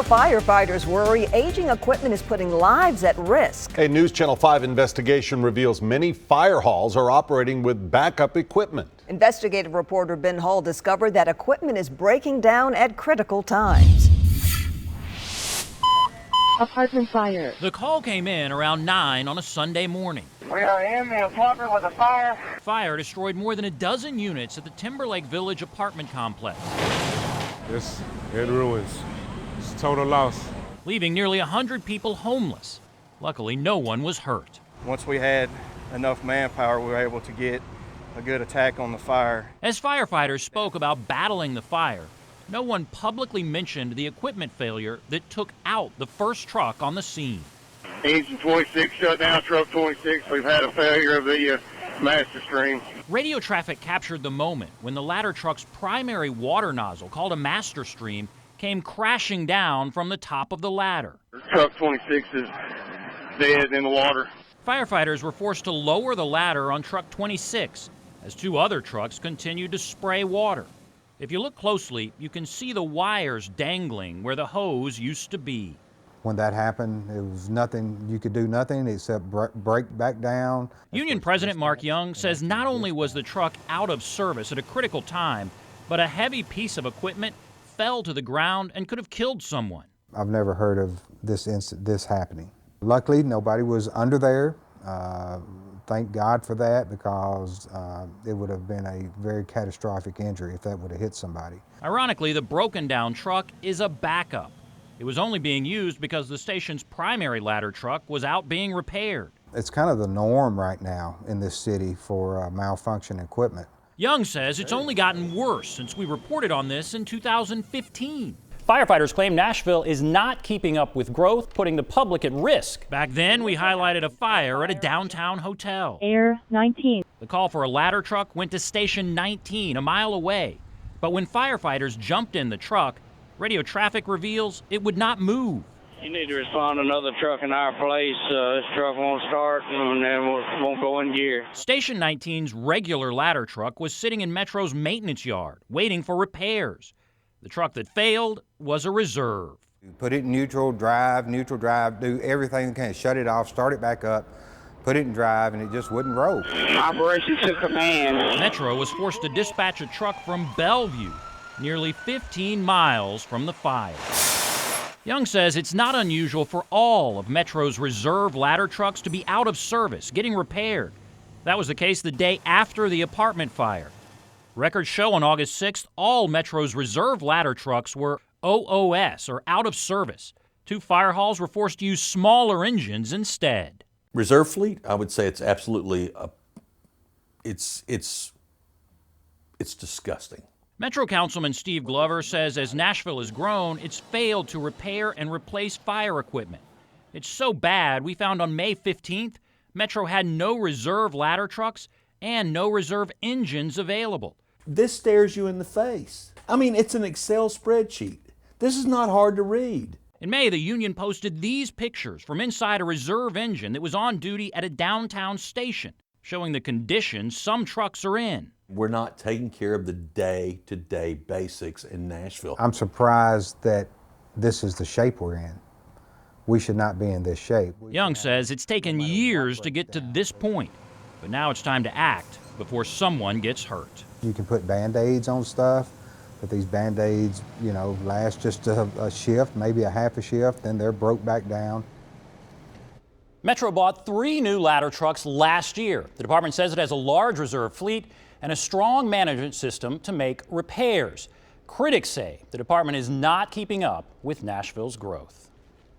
Firefighters worry aging equipment is putting lives at risk. A News Channel 5 investigation reveals many fire halls are operating with backup equipment. Investigative reporter Ben Hall discovered that equipment is breaking down at critical times. Apartment fire. The call came in around 9 on a Sunday morning. We are in the apartment with a fire. Fire destroyed more than a dozen units at the Timberlake Village apartment complex. It's in ruins. It's total loss. Leaving nearly 100 people homeless. Luckily, no one was hurt. Once we had enough manpower, we were able to get a good attack on the fire. As firefighters spoke about battling the fire, no one publicly mentioned the equipment failure that took out the first truck on the scene. Engine 26 shut down, truck 26. We've had a failure of the master stream. Radio traffic captured the moment when the ladder truck's primary water nozzle, called a master stream, came crashing down from the top of the ladder. Truck 26 is dead in the water. Firefighters were forced to lower the ladder on truck 26 as two other trucks continued to spray water. If you look closely, you can see the wires dangling where the hose used to be. When that happened, it was nothing, you could do nothing except break back down. Union President Mark Young says not only was the truck out of service at a critical time, but a heavy piece of equipment fell to the ground and could have killed someone. I've never heard of this happening. Luckily, nobody was under there. Thank God for that, because it would have been a very catastrophic injury if that would have hit somebody. Ironically, the broken down truck is a backup. It was only being used because the station's primary ladder truck was out being repaired. It's kind of the norm right now in this city for malfunction equipment. Young says it's only gotten worse since we reported on this in 2015. Firefighters claim Nashville is not keeping up with growth, putting the public at risk. Back then, we highlighted a fire at a downtown hotel. Air 19. The call for a ladder truck went to Station 19, a mile away. But when firefighters jumped in the truck, radio traffic reveals it would not move. You need to respond to another truck in our place. This truck won't start and then won't go in gear. Station 19's regular ladder truck was sitting in Metro's maintenance yard, waiting for repairs. The truck that failed was a reserve. Put it in neutral, drive, do everything you can. Shut it off, start it back up, put it in drive, and it just wouldn't roll. Operation to command. Metro was forced to dispatch a truck from Bellevue, nearly 15 miles from the fire. Young says it's not unusual for all of Metro's reserve ladder trucks to be out of service, getting repaired. That was the case the day after the apartment fire. Records show on August 6th, all Metro's reserve ladder trucks were OOS, or out of service. Two fire halls were forced to use smaller engines instead. Reserve fleet, I would say it's absolutely, it's disgusting. Metro Councilman Steve Glover says as Nashville has grown, it's failed to repair and replace fire equipment. It's so bad, we found on May 15th, Metro had no reserve ladder trucks and no reserve engines available. This stares you in the face. I mean, it's an Excel spreadsheet. This is not hard to read. In May, the union posted these pictures from inside a reserve engine that was on duty at a downtown station, showing the conditions some trucks are in. We're not taking care of the day-to-day basics in Nashville. I'm surprised that this is the shape we're in. We should not be in this shape. Young says it's taken years to get to this point, but now it's time to act before someone gets hurt. You can put Band-Aids on stuff, but these Band-Aids, last just a shift, maybe a half a shift, then they're broke back down. Metro bought 3 new ladder trucks last year. The department says it has a large reserve fleet and a strong management system to make repairs. Critics say the department is not keeping up with Nashville's growth.